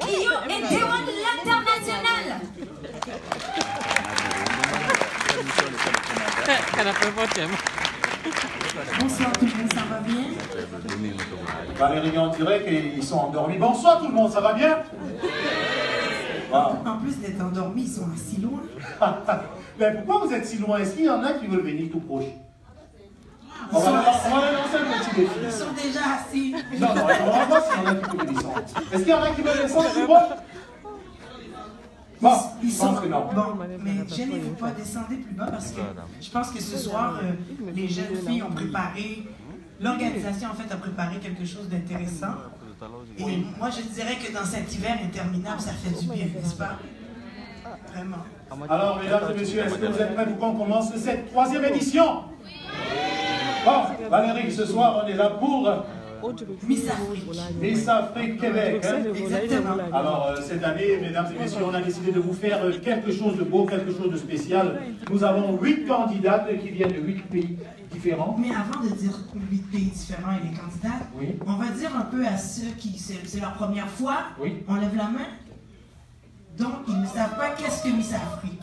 Rio est déroule l'international. Bonsoir tout le monde, ça va bien? Valérie, on dirait qu'ils sont endormis. Bonsoir tout le monde, ça va bien? En plus d'être endormis, ils sont assis loin. Mais pourquoi vous êtes si loin? Est-ce qu'il y en a qui veulent venir tout proche? On va lancer un petit défi. Ils sont déjà assis. Non, on va voir s'il y en a qui veulent descendre. Est-ce qu'il y en a qui veulent descendre tout proche? Bon, ils sont non. Bon, mais gênez-vous pas, descendez plus bas parce que je pense que ce soir, les jeunes filles ont préparé, l'organisation en fait a préparé quelque chose d'intéressant. Et moi je dirais que dans cet hiver interminable, ça fait du bien, n'est-ce pas? Vraiment. Alors, mesdames et messieurs, est-ce que vous êtes prêts pour qu'on commence cette 3e édition? Bon, Valérie, ce soir, on est là pour Miss Afrique. Miss Afrique Québec. Hein? Exactement. Alors, cette année, mesdames et messieurs, on a décidé de vous faire quelque chose de beau, quelque chose de spécial. Nous avons 8 candidates qui viennent de 8 pays différents. Mais avant de dire 8 pays différents et les candidates, oui, on va dire un peu à ceux qui, c'est leur première fois, oui, on lève la main. Donc, ils ne savent pas qu'est-ce que Miss Afrique.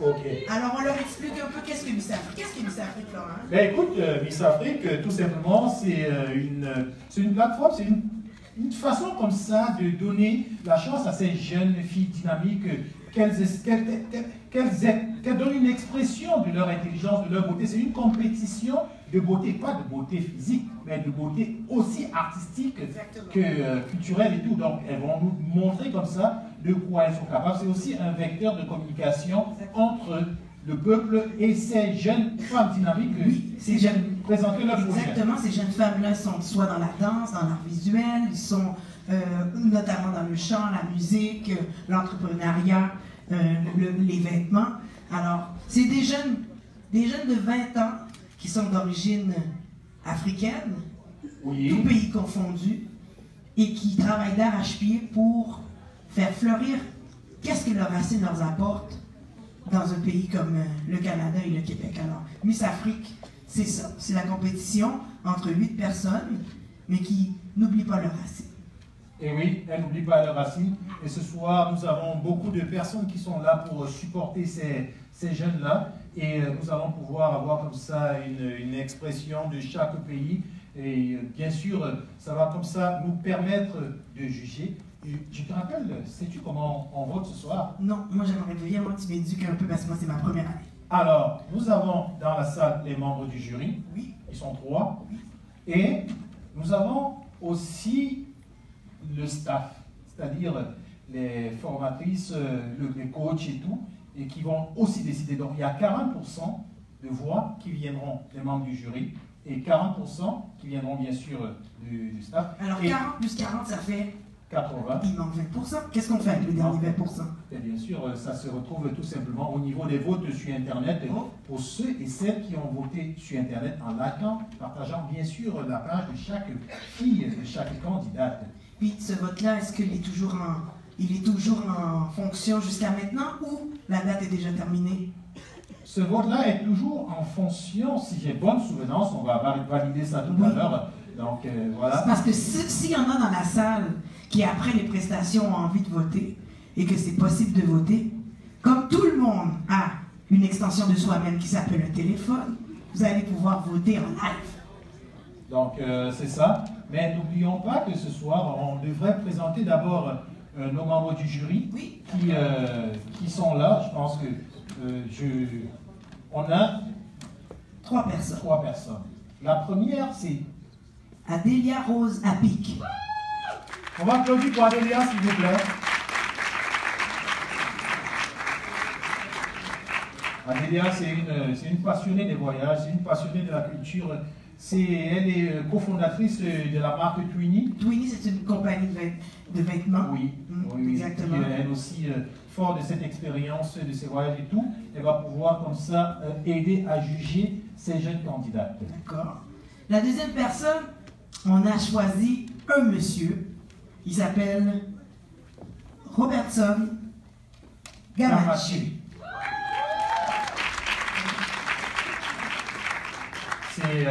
Ok. Alors, on leur explique un peu qu'est-ce que Miss Afrique. Qu'est-ce que Miss Afrique, Laurent? Ben écoute, Miss Afrique, tout simplement, c'est une plateforme, c'est une façon comme ça de donner la chance à ces jeunes filles dynamiques qu'elles donnent une expression de leur intelligence, de leur beauté. C'est une compétition de beauté, pas de beauté physique, mais de beauté aussi artistique que culturelle et tout. Donc, elles vont nous montrer comme ça de quoi elles sont capables. C'est aussi un vecteur de communication entre le peuple et ces jeunes femmes dynamiques. Oui, ces jeunes, présenter leur projet. Exactement, ces jeunes femmes-là sont soit dans la danse, dans l'art visuel, ils sont notamment dans le chant, la musique, l'entrepreneuriat, les vêtements. Alors, c'est des jeunes de 20 ans qui sont d'origine africaine, oui, tout pays confondu, et qui travaillent d'arrache-pied pour faire fleurir qu'est-ce que leurs racines leur apportent dans un pays comme le Canada et le Québec. Alors, Miss Afrique, c'est ça, c'est la compétition entre 8 personnes, mais qui n'oublient pas leurs racines. Et oui, elles n'oublient pas leurs racines. Et ce soir, nous avons beaucoup de personnes qui sont là pour supporter ces jeunes-là. Et nous allons pouvoir avoir comme ça une expression de chaque pays. Et bien sûr, ça va comme ça nous permettre de juger. Je te rappelle, sais-tu comment on vote ce soir? Non, moi j'aimerais vraiment que tu m'éduques un peu parce que moi c'est ma première année. Alors, nous avons dans la salle les membres du jury. Oui. Ils sont 3. Oui. Et nous avons aussi le staff, c'est-à-dire les formatrices, les coachs et tout, et qui vont aussi décider. Donc il y a 40% de voix qui viendront des membres du jury et 40% qui viendront bien sûr du staff. Alors 40 plus 40, ça fait 80. Il manque 20%. Qu'est-ce qu'on fait avec le dernier 20%? Et bien sûr, ça se retrouve tout simplement au niveau des votes sur Internet. Pour ceux et celles qui ont voté sur Internet en likant, partageant bien sûr la page de chaque fille, de chaque candidate. Puis ce vote-là, est-ce qu'il est toujours en fonction jusqu'à maintenant ou la date est déjà terminée? ce vote-là est toujours en fonction, si j'ai bonne souvenance, on va valider ça tout à l'heure. Donc voilà. Parce que s'il y en a dans la salle qui, après les prestations, ont envie de voter et que c'est possible de voter, comme tout le monde a une extension de soi-même qui s'appelle le téléphone, vous allez pouvoir voter en live. Donc c'est ça. Mais n'oublions pas que ce soir, on devrait présenter d'abord nos membres du jury qui sont là. Je pense que on a 3 personnes. 3 personnes. La première, c'est Adélia Rose Apic. On va applaudir pour Adélia, s'il vous plaît. Adélia, c'est une passionnée des voyages, c'est une passionnée de la culture. Elle est cofondatrice de la marque Twinny. Twinny, c'est une compagnie de vêtements. Oui, exactement. Elle aussi, fort de cette expérience, de ces voyages et tout, elle va pouvoir comme ça aider à juger ces jeunes candidates. D'accord. La deuxième personne, on a choisi un monsieur. Il s'appelle Robertson Gamache. C'est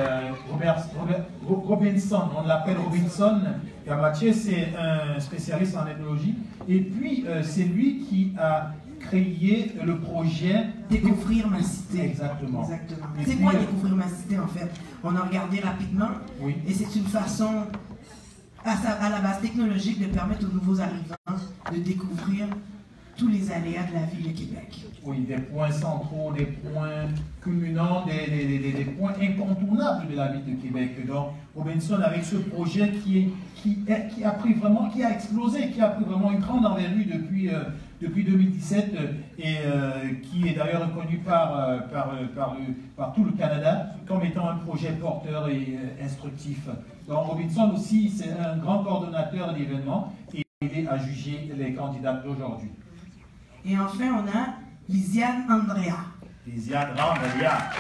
Robinson, on l'appelle Robinson Gamache, c'est un spécialiste en ethnologie. Et puis, c'est lui qui a créé le projet Découvrir ma cité. Exactement. C'est quoi Découvrir ma cité, en fait? On a regardé rapidement. Oui. Et c'est une façon, à la base technologique, de permettre aux nouveaux arrivants de découvrir tous les aléas de la ville de Québec. Oui, des points centraux, des points culminants, des points incontournables de la ville de Québec. Donc, Robinson, avec ce projet qui a explosé, qui a pris vraiment une grande envergure depuis 2017 et qui est d'ailleurs reconnu par tout le Canada comme étant un projet porteur et instructif. Donc, Robinson aussi, c'est un grand coordonnateur d'événements et aidé à juger les candidats d'aujourd'hui. Et enfin, on a Lisiane Andrea. Lisiane Andrea.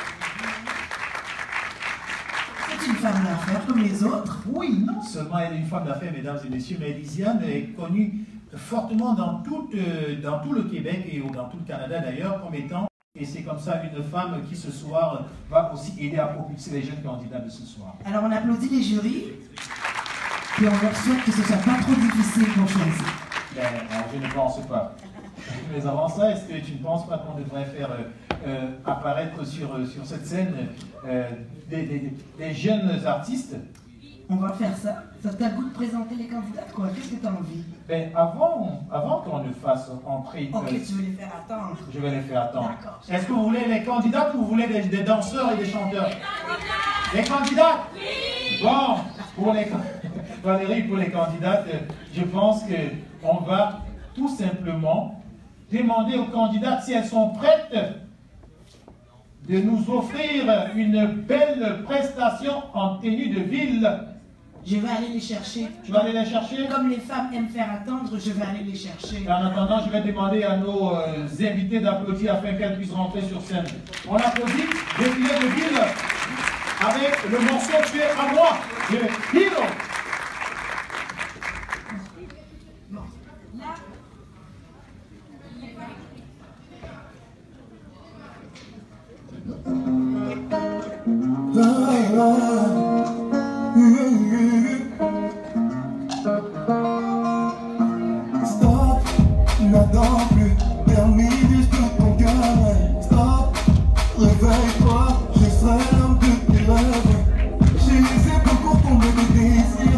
C'est une femme d'affaires comme les autres. Oui, non seulement elle est une femme d'affaires, mesdames et messieurs, mais Lisiane est connue fortement dans tout le Québec et dans tout le Canada d'ailleurs comme étant, et c'est comme ça une femme qui ce soir va aussi aider à propulser les jeunes candidats de ce soir. Alors on applaudit les jurys, et on leur souhaite que ce ne soit pas trop difficile pour choisir. Ben, je ne pense pas. Mais avant ça, est-ce que tu ne penses pas qu'on devrait faire apparaître sur cette scène des jeunes artistes? On va faire ça. Ça t'a le goût de présenter les candidats, quoi? Qu'est-ce que tu as envie? Ben, avant qu'on ne fasse entrer... Ok, tu veux les faire attendre? Je vais les faire attendre. D'accord. Est-ce que vous voulez les candidats ou vous voulez des danseurs et des chanteurs? Les candidats? Oui! Bon, pour les Valérie, pour les candidates, je pense qu'on va tout simplement demander aux candidates si elles sont prêtes de nous offrir une belle prestation en tenue de ville. Je vais aller les chercher. Tu vas aller les chercher? Comme les femmes aiment faire attendre, je vais aller les chercher. En attendant, je vais demander à nos invités d'applaudir afin qu'elles puissent rentrer sur scène. On applaudit Défilé de ville avec le morceau Tu es à moi de Hero. Stop, n'attends plus, termine tout ton cœur. Stop, réveille-toi, je serai l'homme de tes rêves. J'ai les épaules pour tomber de désir.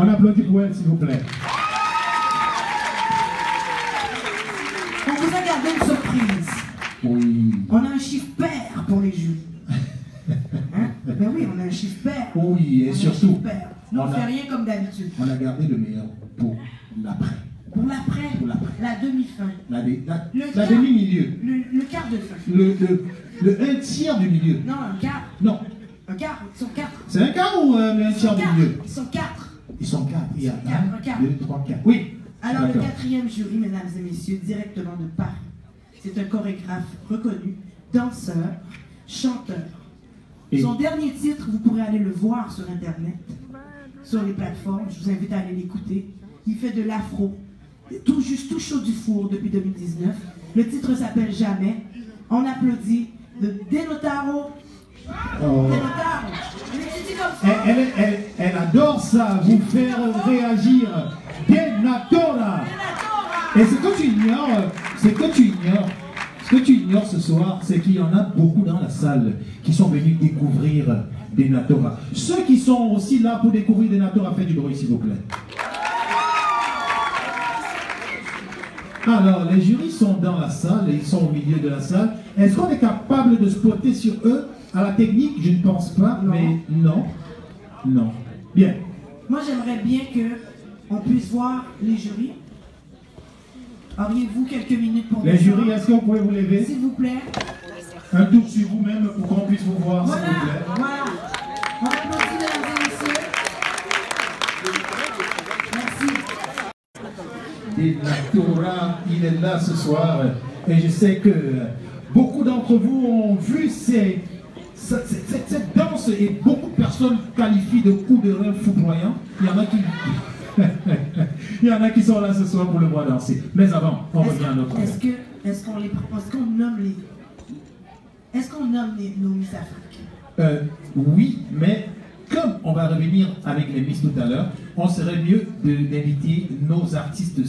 On applaudit pour elle, s'il vous plaît. On vous a gardé une surprise. Oui. On a un chiffre pair pour les jurys. Hein? Ben oui, on a un chiffre pair. Oui, et surtout, on ne fait rien comme d'habitude. On a gardé le meilleur pour l'après. Pour l'après, la demi-fin. La demi-milieu. Le quart de fin. Le un tiers du milieu. Non, un quart. Non. Un quart, ils sont quatre. C'est un quart ou un tiers du milieu? Ils sont quatre. Ils sont quatre. Il y a un quart. 2, 3, 4. Oui. Alors, le quatrième jury, mesdames et messieurs, directement de Paris. C'est un chorégraphe reconnu, danseur, chanteur. Son dernier titre, vous pourrez aller le voir sur Internet, sur les plateformes. Je vous invite à aller l'écouter. Il fait de l'afro, tout chaud du four depuis 2019. Le titre s'appelle Jamais. On applaudit de Denotaro. Denotaro. Elle adore ça, vous faire réagir. Denatora. Et ce que tu ignores ce soir, c'est qu'il y en a beaucoup dans la salle qui sont venus découvrir Denatora. Ceux qui sont aussi là pour découvrir Denatora, faites du bruit s'il vous plaît. Alors, les jurys sont dans la salle, ils sont au milieu de la salle. Est-ce qu'on est capable de spotter sur eux? À la technique, je ne pense pas, non. Mais non. Non. Bien. Moi, j'aimerais bien qu'on puisse voir les jurys. Auriez-vous quelques minutes pour nous? Les jurys, est-ce que vous pouvez vous lever? S'il vous plaît. Un tour sur vous-même pour qu'on puisse vous voir, voilà, s'il vous plaît. Voilà. On applaudit, mesdames et messieurs. Merci. Denatora, il est là ce soir. Et je sais que beaucoup d'entre vous ont vu cette danse et beaucoup de personnes qualifient de coups de rein foudroyants. Il y en a qui... Il y en a qui sont là ce soir pour le voir danser. Mais avant, on revient à notre... Est-ce qu'on nomme nos Miss Afrique? Oui, mais comme on va revenir avec les Miss tout à l'heure, on serait mieux d'inviter nos artistes.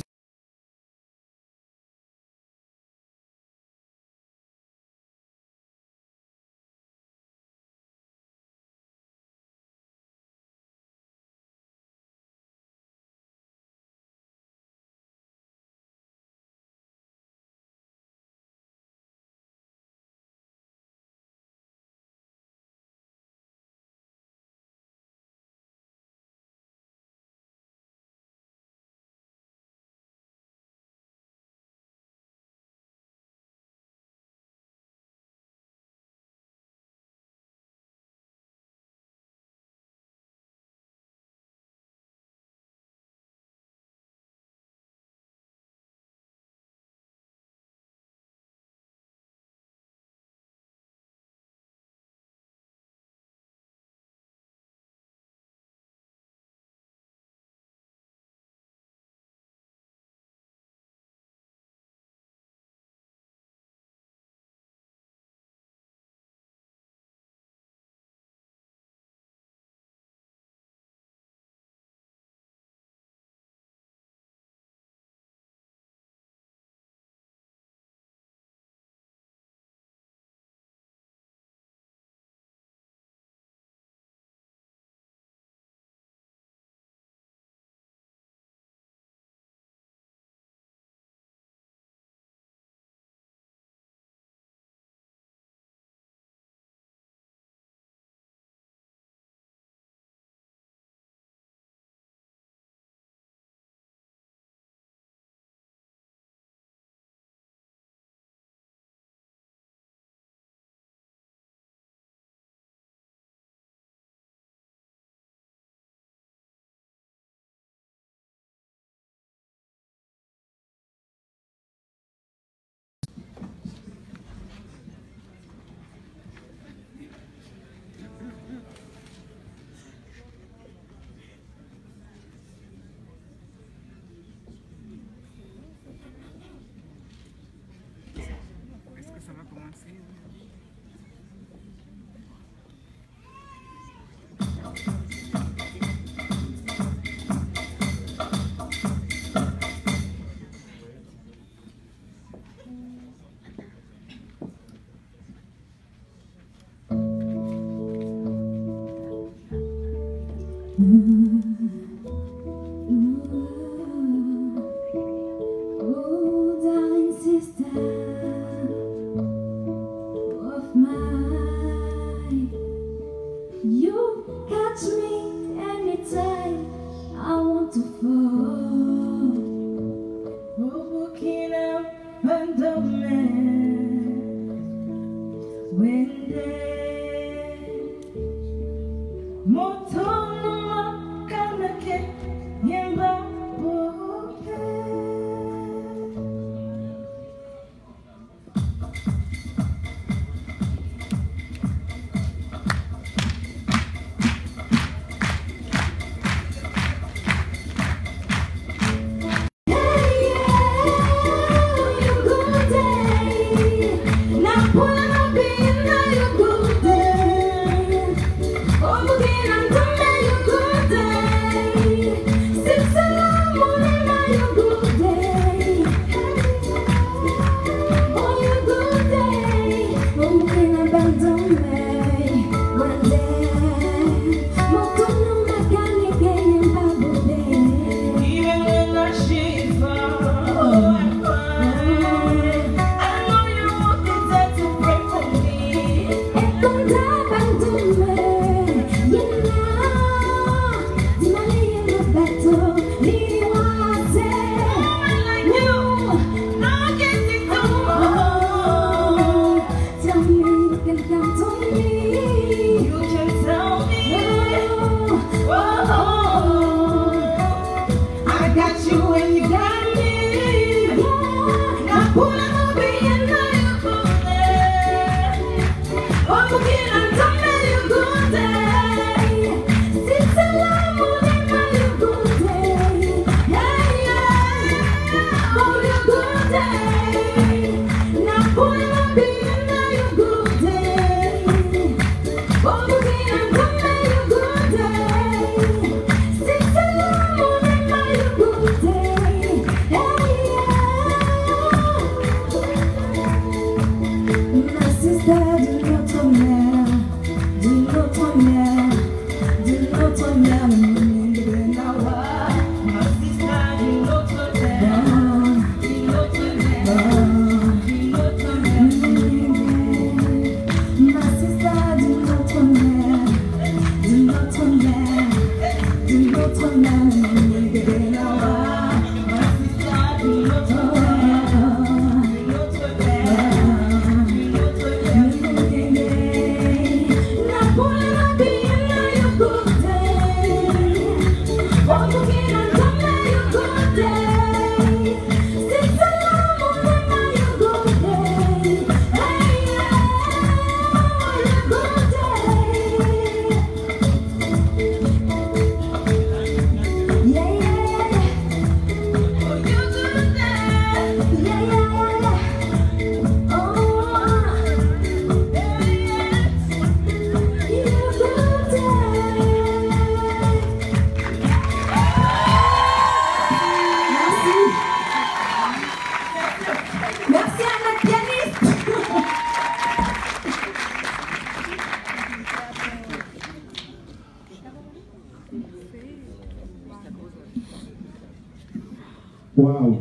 Waouh!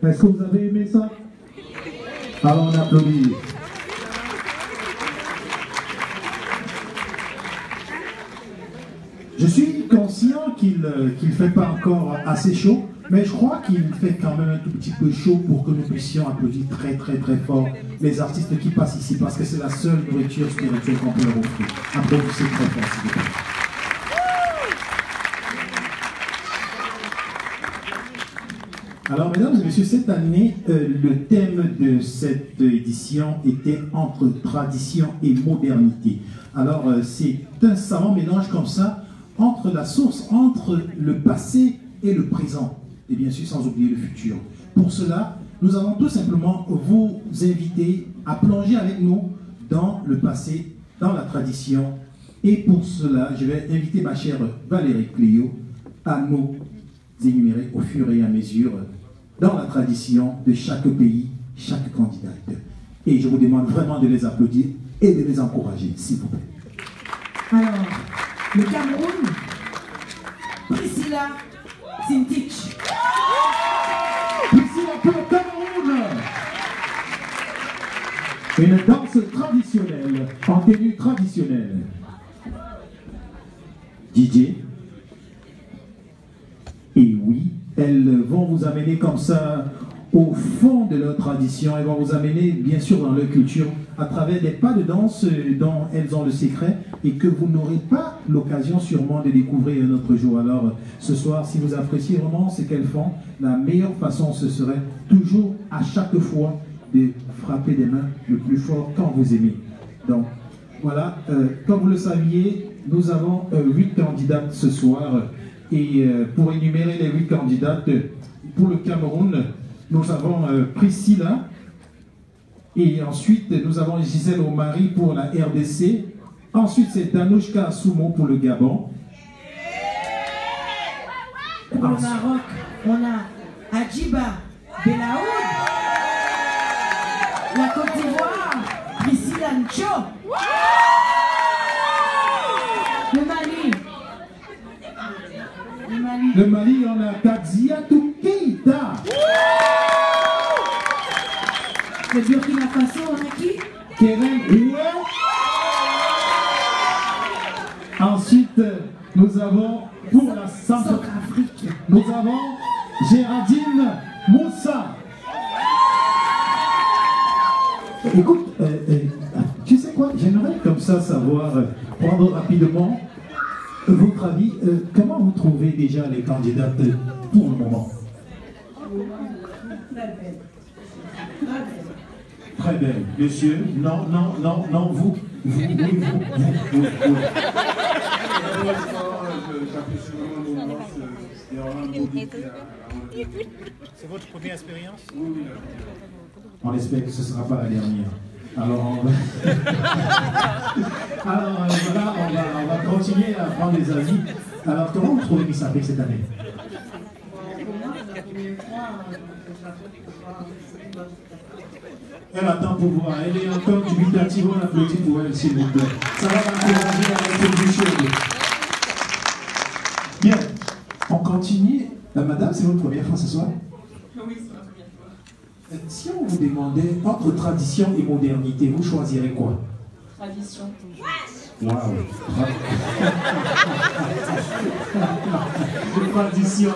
Est-ce que vous avez aimé ça? Alors on applaudit. Je suis conscient qu'il ne fait pas encore assez chaud, mais je crois qu'il fait quand même un tout petit peu chaud pour que nous puissions applaudir très très très fort les artistes qui passent ici, parce que c'est la seule nourriture spirituelle qu'on peut leur offrir. Applaudissez très fort, s'il vous plaît. Alors, mesdames et messieurs, cette année, le thème de cette édition était entre tradition et modernité. Alors, c'est un savant mélange comme ça entre la source, entre le passé et le présent, et bien sûr sans oublier le futur. Pour cela, nous allons tout simplement vous inviter à plonger avec nous dans le passé, dans la tradition. Et pour cela, je vais inviter ma chère Valérie Cléo à nous énumérer au fur et à mesure dans la tradition de chaque pays, chaque candidate. Et je vous demande vraiment de les applaudir et de les encourager, s'il vous plaît. Alors, le Cameroun, Priscilla Sintich. Priscilla pour le Cameroun. Une danse traditionnelle, en tenue traditionnelle. DJ. Et oui, elles vont vous amener comme ça au fond de leur tradition. Elles vont vous amener bien sûr dans leur culture à travers des pas de danse dont elles ont le secret et que vous n'aurez pas l'occasion sûrement de découvrir un autre jour. Alors ce soir, si vous appréciez vraiment ce qu'elles font, la meilleure façon ce serait toujours à chaque fois de frapper des mains le plus fort quand vous aimez. Donc voilà, comme vous le saviez, nous avons 8 candidates ce soir. Et pour énumérer les 8 candidates, pour le Cameroun, nous avons Priscilla, et ensuite nous avons Gisèle Omari pour la RDC, ensuite c'est Danouchka Assoumo pour le Gabon. Pour le Maroc, on a Adjiba Belaoud. La Côte d'Ivoire, Priscilla Ncho. Le Mali, on a Kadziatou Keïta. Le Burkina Faso, on a qui? Keren Oué. Ensuite, nous avons pour la Centrafrique, nous avons Géraldine Moussa. Écoute, tu sais quoi, j'aimerais comme ça savoir, prendre rapidement votre avis, comment vous trouvez déjà les candidates pour le moment? très belle. Monsieur, non, non, non, non, vous. C'est votre première expérience? Oui. On espère que ce ne sera pas la dernière. Alors, voilà, on va continuer à prendre des avis. Alors, comment vous trouvez Miss Afrique cette année? Elle attend pour voir. Elle est encore dubitative. On applaudit pour elle, s'il vous plaît. Ça va m'encourager à être plus chaude. Bien. On continue. Madame, c'est votre première fois ce soir? Oui, c'est ma première fois. Si on vous demandait entre tradition et modernité, vous choisirez quoi? Tradition. Waouh! Tradition.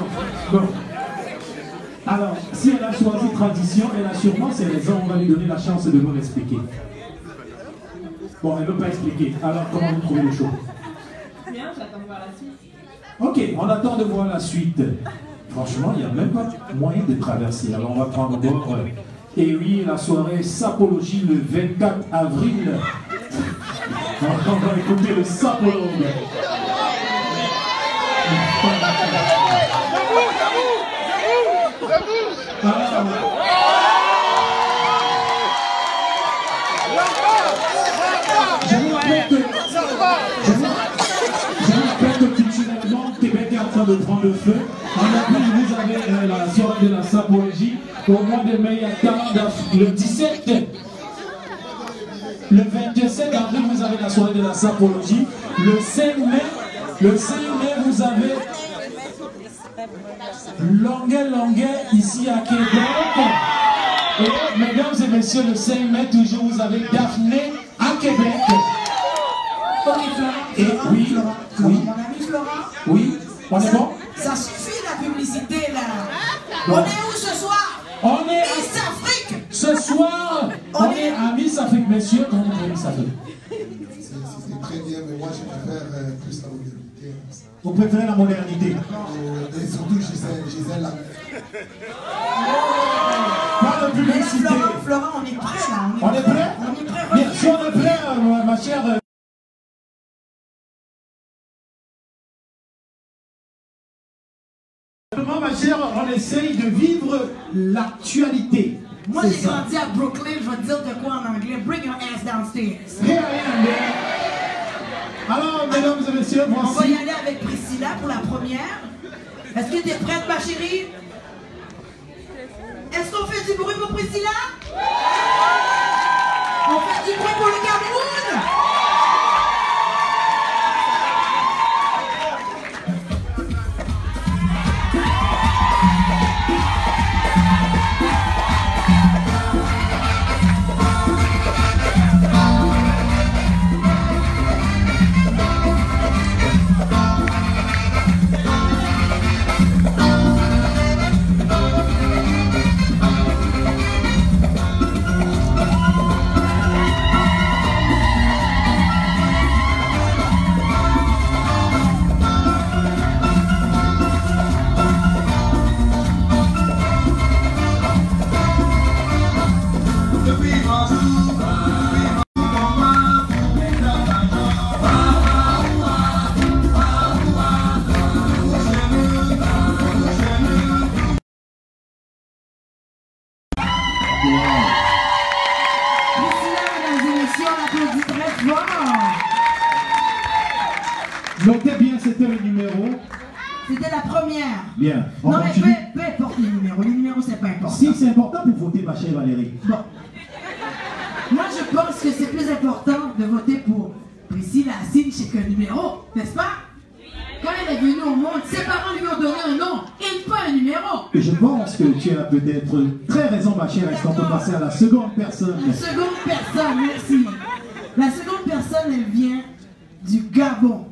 Bon. Alors, si elle a choisi tradition, elle a sûrement ses raisons. On va lui donner la chance de nous l'expliquer. Bon, elle ne veut pas expliquer. Alors, comment vous trouvez les choses? Bien, j'attends de voir la suite. Ok, on attend de voir la suite. Franchement, il n'y a même pas moyen de traverser. Alors, on va prendre bord. Et oui, la soirée Sapologie le 24 avril. On va écouter le sapologue. Je vous rappelle que culturellement, Québec est en train de prendre le feu. En avril, vous avez la soirée de la sapologie. Au mois de mai, il y a Canada, le 17. Le 27 avril, vous avez la soirée de la sapologie. Le 5 mai, vous avez Longuet ici à Québec. Et mesdames et messieurs, le 5 mai, toujours, vous avez Daphné à Québec. Et oui, Mon ami Florent. Oui, on est bon? Ça suffit la publicité là. Bon. On est où ce soir? On est Miss Afrique. ce soir, on est à Miss Afrique, messieurs. Comment vous trouvez Miss Afrique? C'était très bien, mais moi je préfère plus la modernité. Vous préférez la modernité? Et surtout Gisèle là. Pas de publicité. Florent, on est prêt là. On est prêt? On est prêt. Bien, si on est prêt, ma chère. Ma chère, on essaye de vivre l'actualité. Moi j'ai grandi à Brooklyn, je vais te dire de quoi en anglais. Bring your ass downstairs. Here I am, there. Alors, mesdames et messieurs, On va voici. y aller avec Priscilla pour la première. Est-ce que tu es prête, ma chérie? Est-ce qu'on fait du bruit pour Priscilla? On fait du bruit pour le Cameroun? Notez bien, c'était le numéro. C'était la première. Bien. On Non, mais continue. peu importe les numéros. Les numéros, c'est pas important. Si, c'est important pour voter, ma chère Valérie. Bon. Moi, je pense que c'est plus important de voter pour Priscilla Assine chez qu'un numéro, n'est-ce pas? Quand elle est venue au monde, ses parents lui ont donné un nom et pas un numéro. Et je pense que tu as peut-être très raison, ma chère. Est-ce qu'on peut passer à la seconde personne? La seconde personne, merci. La seconde personne, elle vient du Gabon.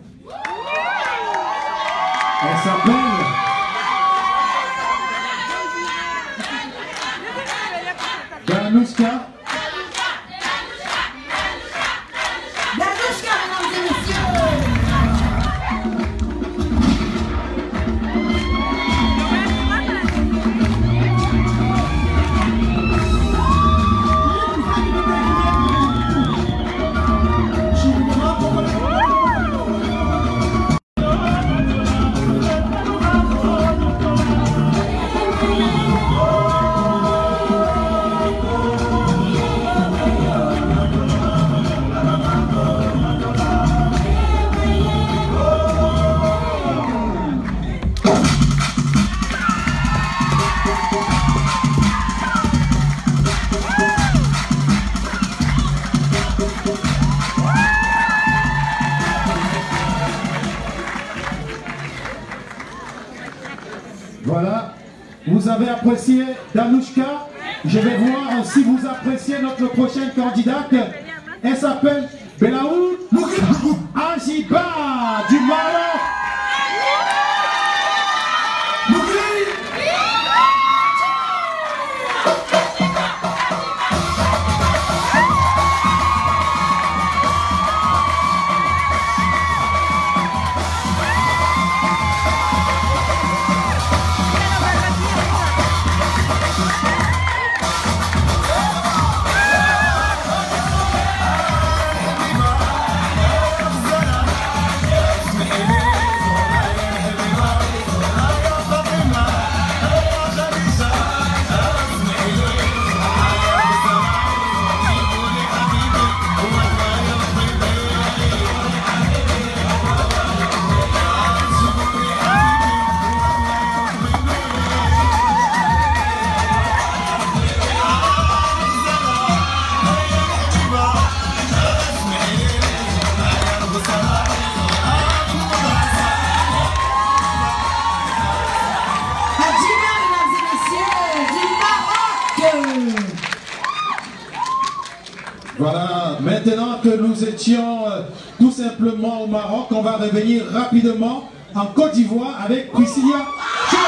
Elle s'appelle... Danouska. Danouska, mesdames et messieurs. avez apprécié Danouchka? Je vais voir si vous appréciez notre prochaine candidate. Elle s'appelle Belaoud Ajiba du Maroc. Voilà, maintenant que nous étions tout simplement au Maroc, on va revenir rapidement en Côte d'Ivoire avec Priscilla. Ciao.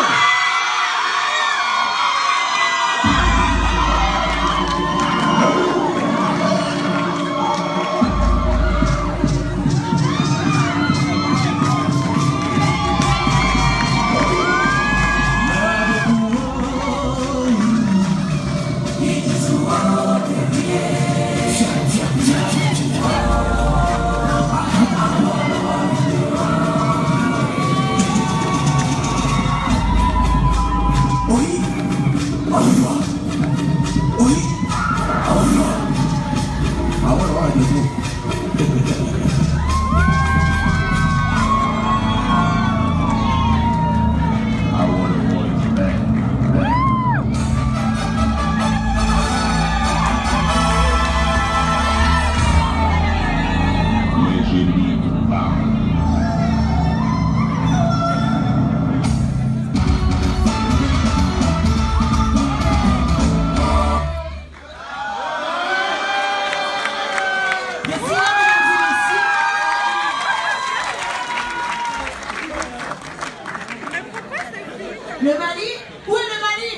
Le Mali? Où est le Mali?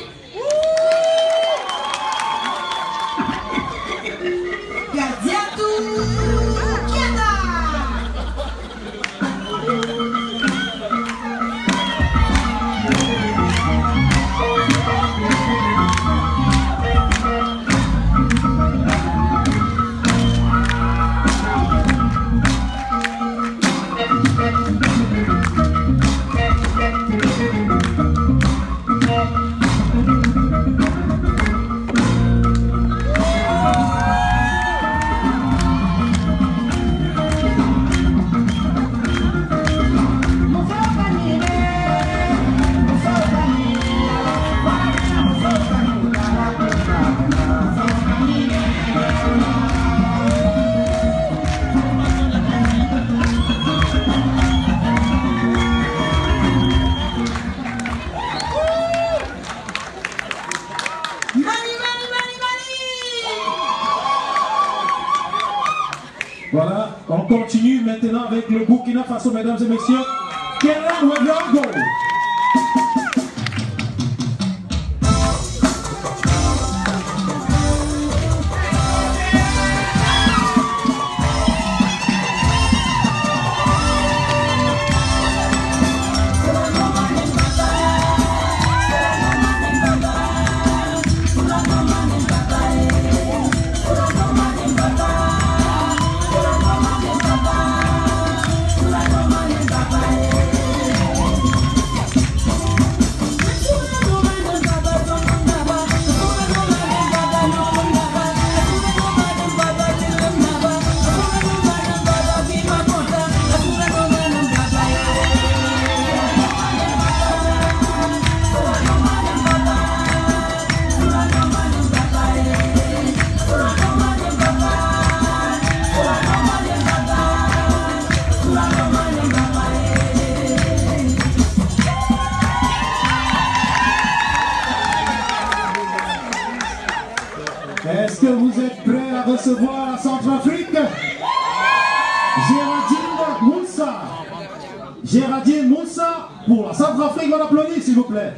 Gadiatou Kiata. Voilà, on continue maintenant avec le Burkina Faso, mesdames et messieurs. Kéran Ouedraogo. Est-ce que vous êtes prêts à recevoir la Centrafrique? Géraldine Moussa. Géraldine Moussa pour la Centrafrique, on applaudit s'il vous plaît.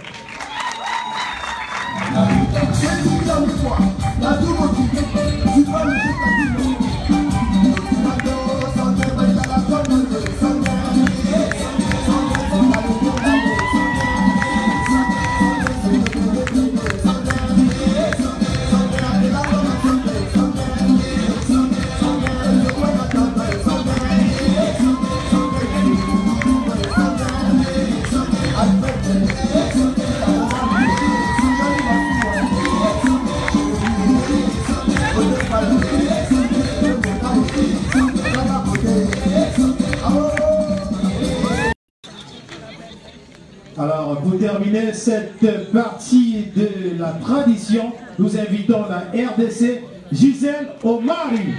Alors, pour terminer cette partie de la tradition, nous invitons la RDC Gisèle Omari.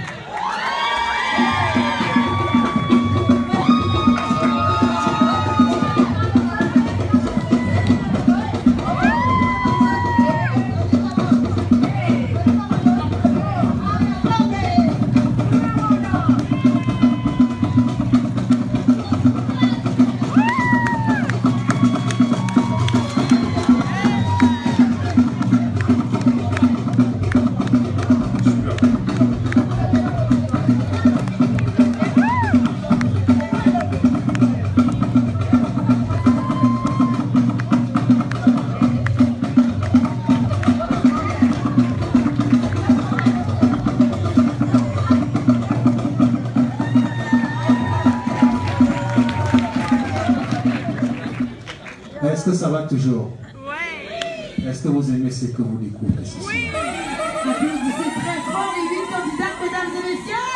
Est-ce que ça va toujours? Oui. Est-ce que vous aimez ce que vous découvrez ce soir? Oui. Applaudissez très fort les 8 candidats, mesdames et messieurs.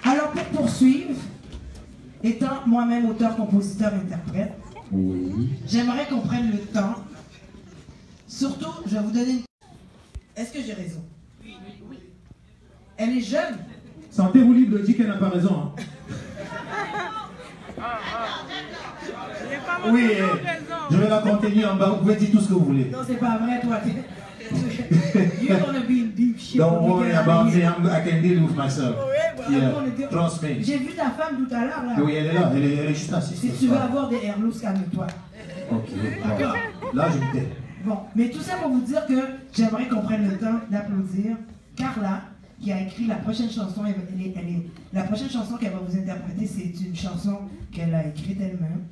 Alors pour poursuivre, étant moi-même auteur, compositeur, interprète, Oui. j'aimerais qu'on prenne le temps. Surtout, je vais vous donner une... Est-ce que j'ai raison? Oui. Elle est jeune. Sentez-vous libre de dire qu'elle n'a pas raison. Hein? Oui, je vais la contenir en bas. Vous pouvez dire tout ce que vous voulez. Non, c'est pas vrai, toi. You're gonna be in deep shit. Don't worry about me. I can deal with myself. Yeah, trust me. J'ai vu ta femme tout à l'heure là. Oui, elle est là. Elle est juste assise. Si tu veux avoir des air loose, calme-toi. Ok. Bon. Là, je me tais. Bon, mais tout ça pour vous dire que j'aimerais qu'on prenne le temps d'applaudir Carla, qui a écrit la prochaine chanson. La prochaine chanson qu'elle va vous interpréter, c'est une chanson qu'elle a écrite elle-même,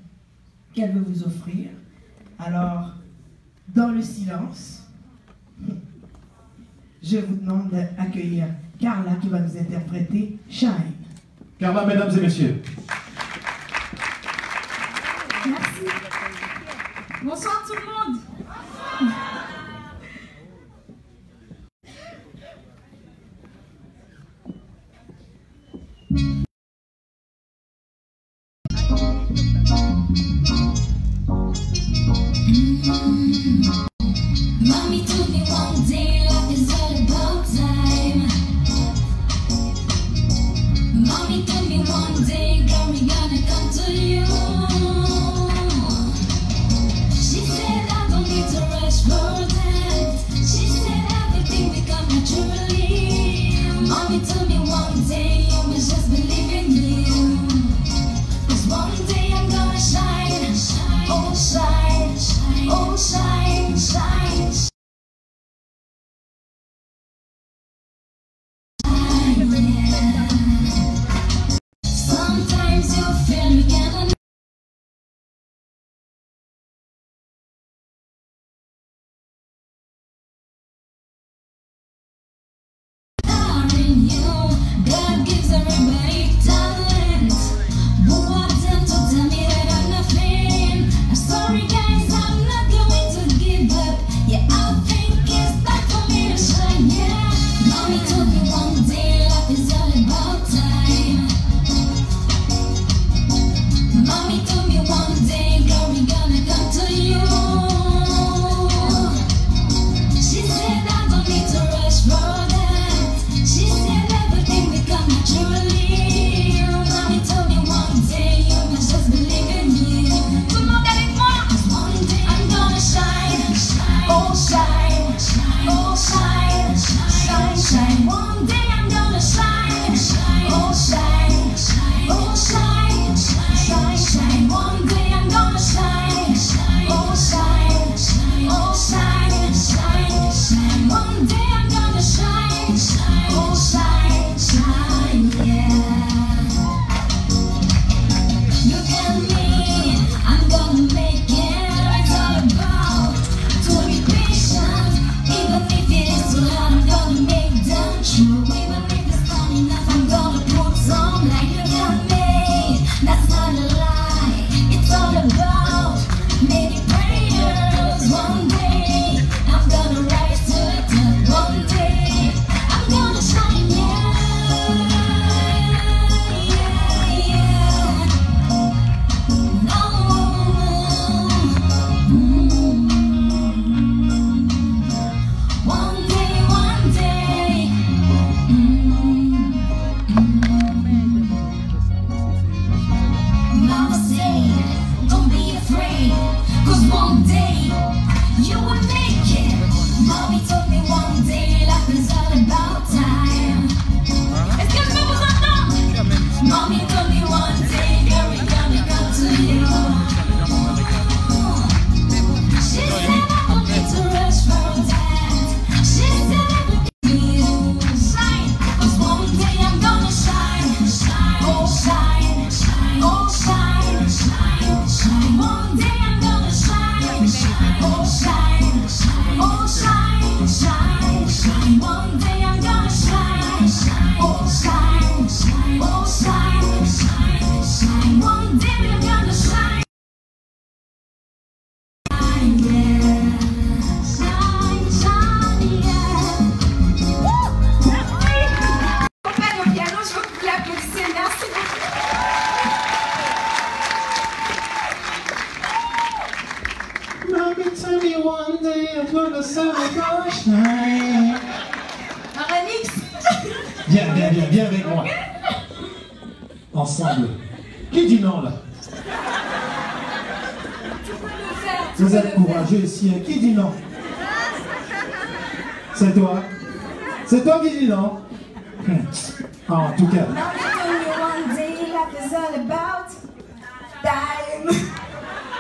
qu'elle veut vous offrir. Alors, dans le silence, je vous demande d'accueillir Carla qui va nous interpréter Shine. Carla, mesdames et messieurs. Merci. Bonsoir tout le monde. Mommy told me one day life is all about time. Mommy told me one day, girl, we gonna come to you. She said gonna shine. Un remix. Viens avec moi. Ensemble. Qui dit non là? Vous êtes courageux ici, hein? Qui dit non? C'est toi? C'est toi qui dis non? Ah, en tout cas.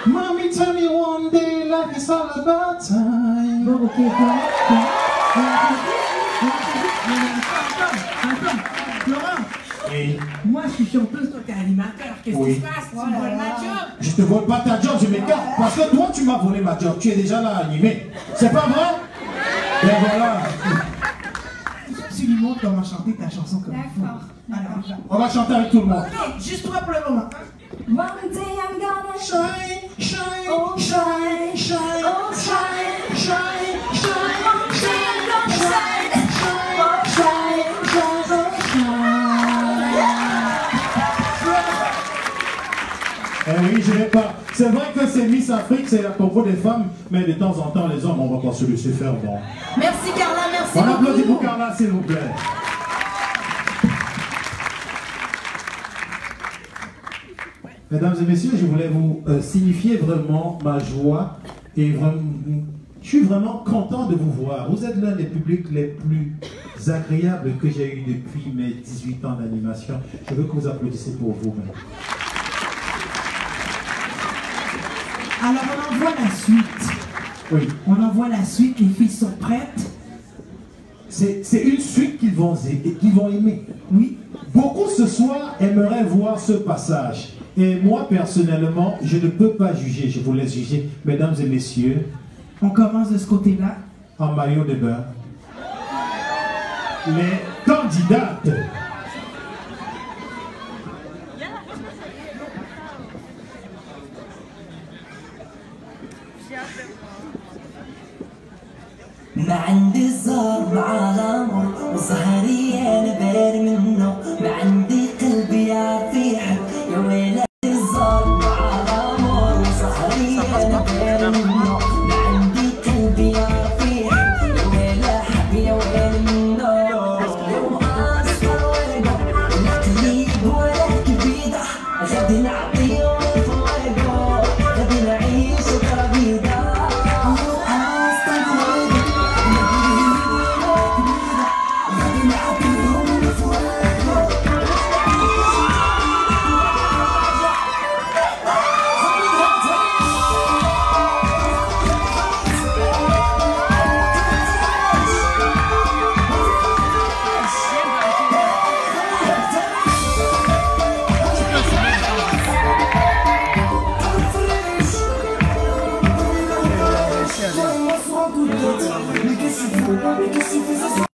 Mommy tell me one day life is all about time. Bon, ok, quoi? Laurent, Oui. moi je suis chanteuse, toi t'es animateur. Qu'est-ce Oui. qui se passe? Tu voles ma job? Je te vole pas ta job, je m'écarte. Parce que toi, tu m'as volé ma job. Tu es déjà là animé. C'est pas vrai? Et voilà. Tu lui montres comment chanter ta chanson comme il faut. D'accord. Alors, on va. On va chanter avec tout le monde. Ok, juste toi pour le moment. One day I'm gonna Shine, shine, oh shine, shine, oh shine, shine, shine, one day I'm gonna shine, oh shine, Eh oui, je vais pas. C'est vrai que c'est Miss Afrique, c'est à propos des femmes, mais de temps en temps, les hommes, on va pas se laisser faire. Bon. Merci Carla, merci On applaudit beaucoup. pour Carla, s'il vous plaît. Mesdames et messieurs, je voulais vous signifier vraiment ma joie et vraiment, je suis vraiment content de vous voir. Vous êtes l'un des publics les plus agréables que j'ai eu depuis mes 18 ans d'animation. Je veux que vous applaudissiez pour vous-même. Alors on envoie la suite. Oui. On envoie la suite, les filles sont prêtes. C'est une suite qu'ils vont aimer. Oui. Beaucoup ce soir aimeraient voir ce passage. Et moi, personnellement, je ne peux pas juger. Je vous laisse juger. Mesdames et messieurs, On commence de ce côté-là. en maillot de bain, les candidates. ما عندي الزهر مع الامر وسهري انا باري منه ما عندي قلبي يعرف يحب يا ويلي الزهر مع الامر وسهري انا باري منه ما عندي قلبي يعرف يحب يا ويلي حبي يا ويلي منه يوم اصفر ورقه القليب ولا كبيده غادي نعطيه ونفوقه غادي نعيش ترابيده Mais qu'est-ce que tu fais?